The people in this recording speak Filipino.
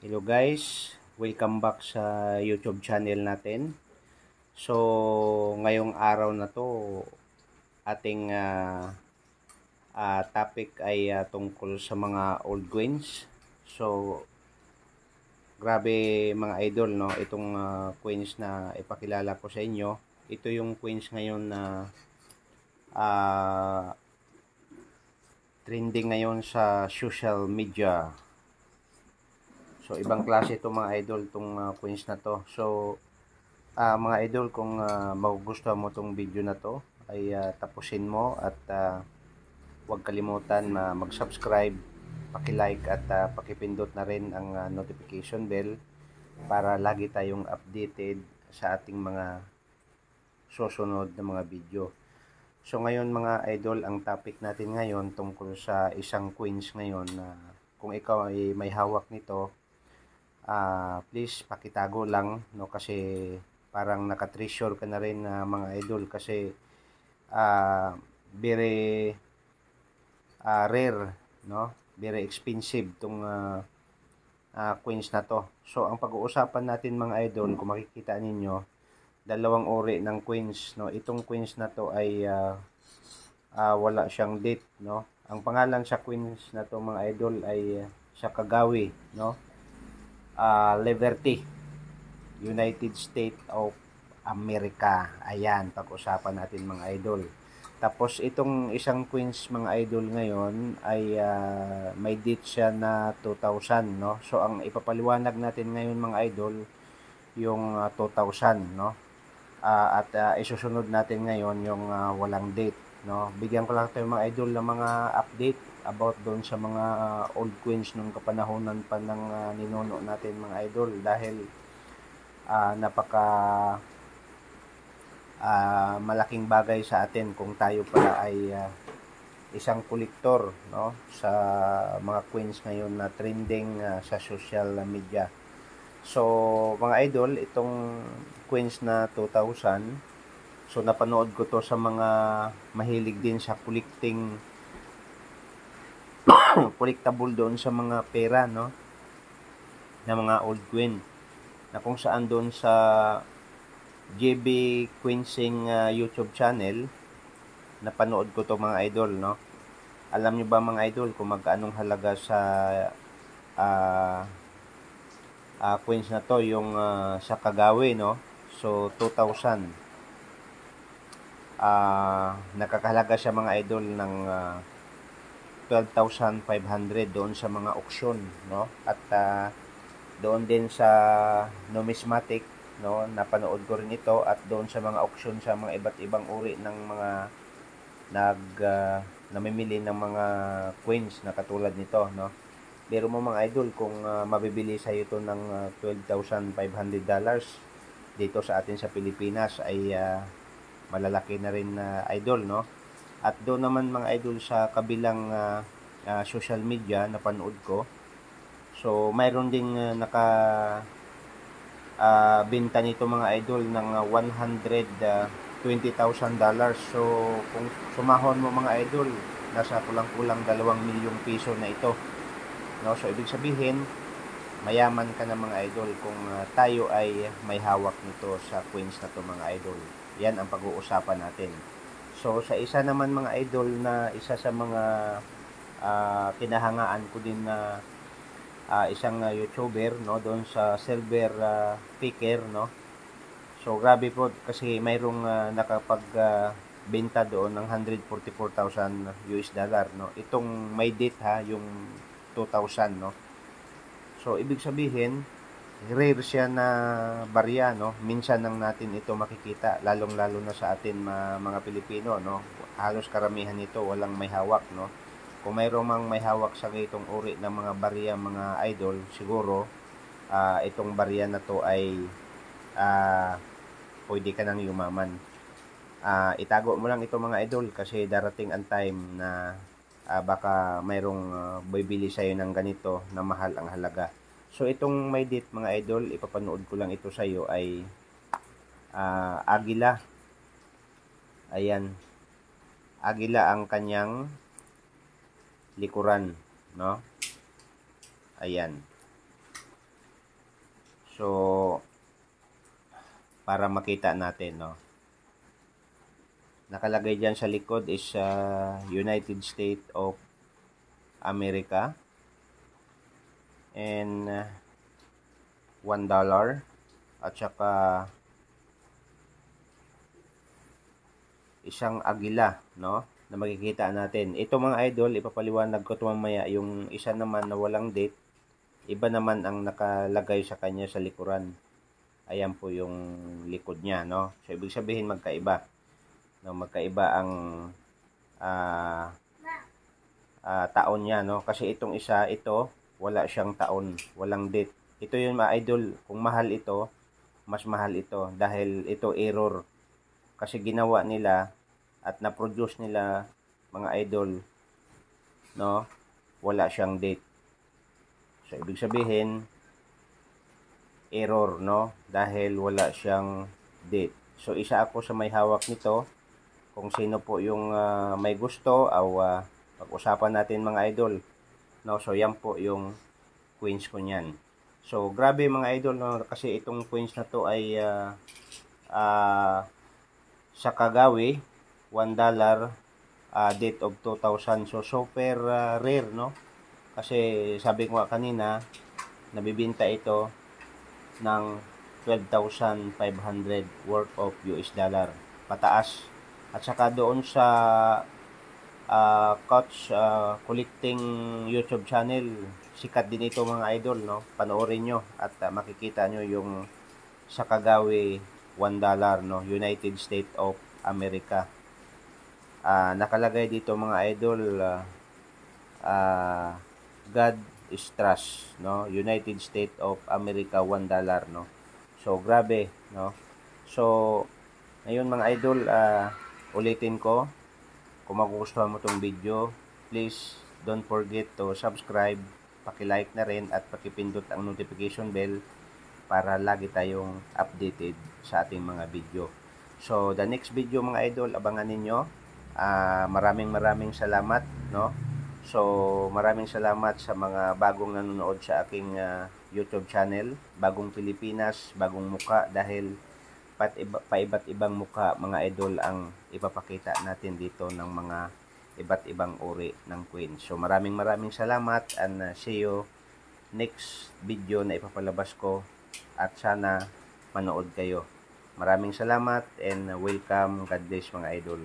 Hello guys, welcome back sa YouTube channel natin. So, ngayong araw na to, ating topic ay tungkol sa mga old coins. So, grabe mga idol, no? Itong coins na ipakilala ko sa inyo. Ito yung coins ngayon na uh, trending ngayon sa social media. So, ibang klase itong mga idol, itong coins na to. So, mga idol, kung magugustuhan mo tong video na to, ay tapusin mo at huwag kalimutan na mag-subscribe, paki-like at pakipindot na rin ang notification bell para lagi tayong updated sa ating mga susunod na mga video. So ngayon mga idol, ang topic natin ngayon tungkol sa isang coins ngayon na kung ikaw ay may hawak nito, please pakitago lang, no, kasi parang naka-treasure ka na rin mga idol kasi very rare, no, very expensive tong coins na to. So ang pag-uusapan natin mga idol, kung makikita ninyo, dalawang uri ng coins, no. Itong coins na to ay wala siyang date, no. Ang pangalan sa coins na to mga idol ay sa Kagawi, no, Liberty, United States of America. Ayan, pag-usapan natin mga idol. Tapos itong isang coins mga idol ngayon ay may date siya na 2000, no. So ang ipapaliwanag natin ngayon mga idol yung 2000, no. At isusunod natin ngayon yung walang date, no. Bigyan ko lang tayo mga idol ng mga update about doon sa mga old coins nung kapanahonan pa ng ninuno natin mga idol, dahil napaka malaking bagay sa atin kung tayo pala ay isang kolektor, no, sa mga coins ngayon na trending sa social media. So mga idol, itong coins na 2000, so napanood ko to sa mga mahilig din sa collectible doon sa mga pera, no, na mga old coin, na kung saan doon sa JB Quinsing YouTube channel napanood ko to mga idol, no. Alam nyo ba mga idol kung magkaanong halaga sa coins na to, yung sa Kagawi, no. So 2000, nakakahalaga siya mga idol ng 12,500 doon sa mga auction, no. At doon din sa numismatic, no, napanood ko rin ito, at doon sa mga auction sa mga iba't ibang uri ng mga namimili ng mga coins na katulad nito, no. Pero mo mga idol, kung mabibili sa ito ng $12,500 dito sa atin sa Pilipinas ay malalaki na rin idol, no. At doon naman mga idol sa kabilang social media na panood ko, so mayroon ding benta nito mga idol ng $120,000. So kung sumahon mo mga idol, nasa kulang-kulang 2 milyong piso na ito, no. So ibig sabihin, mayaman ka na mga idol kung tayo ay may hawak nito sa coins na to mga idol. Yan ang pag-uusapan natin. So sa isa naman mga idol, na isa sa mga kinahangaan ko din na isang YouTuber, no, doon sa Silver Picker, no. So grabe po kasi mayroong nakapag benta doon ng $144,000, no. Itong may date ha, yung 2000, no. So ibig sabihin, rare siya na barya, no. Minsan lang natin ito makikita, lalong-lalo na sa atin mga Pilipino, no. Halos karamihan nito walang may hawak, no. Kung mayroong mang may hawak sa itong uri ng mga barya mga idol, siguro itong barya na to ay pwede ka nang yumaman. Itago mo lang ito mga idol, kasi darating ang time na baka mayroong bibili sa'yo ng ganito na mahal ang halaga. So itong may date mga idol, ipapanood ko lang ito sa iyo, ay Agila. Ayan, Agila ang kanyang likuran, no. Ayan. So, para makita natin, no. Nakalagay diyan sa likod is United States of America and $1 at saka isang agila, no, na makikita natin. Ito mga idol, ipapaliwanag ko ito mamaya. Yung isa naman na walang date, iba naman ang nakalagay sa kanya sa likuran. Ayan po yung likod niya, no. So, ibig sabihin magkaiba. No, magkaiba ang taon niya, no. Kasi itong isa, ito, wala siyang taon, walang date. Ito yung mga idol, kung mahal ito, mas mahal ito dahil ito error. Kasi ginawa nila at na-produce nila mga idol, no, wala siyang date. So, ibig sabihin, error, no, dahil wala siyang date. So, isa ako sa may hawak nito. Kung sino po yung may gusto, pag-usapan natin mga idol, no. So, yan po yung coins ko niyan. So, grabe mga idol, no, kasi itong coins na to ay sa Kagawi, $1, date of 2000. So, super rare, no? Kasi sabi ko kanina, nabibinta ito ng 12,500 worth of US dollar. Pataas. At saka doon sa Coach Collecting YouTube channel, sikat din ito mga idol, no? Panoorin nyo at makikita nyo yung sa Kagawi $1, no, United States of America. Nakalagay dito mga idol, God is trust, no, United States of America $1, no. So grabe, no. So ngayon mga idol, ulitin ko, kung magugustuhan mo tong video, please don't forget to subscribe, paki-like na rin at pakipindot ang notification bell para lagi tayong updated sa ating mga video. So, the next video mga idol, abangan ninyo. Maraming salamat, no? So, maraming salamat sa mga bagong nanonood sa aking YouTube channel. Bagong Pilipinas, bagong muka, dahil paiba't ibang muka mga idol ang ipapakita natin dito ng mga iba't ibang uri ng coin. So, maraming salamat and see you next video na ipapalabas ko. At sana manood kayo. Maraming salamat and welcome. God bless mga idol.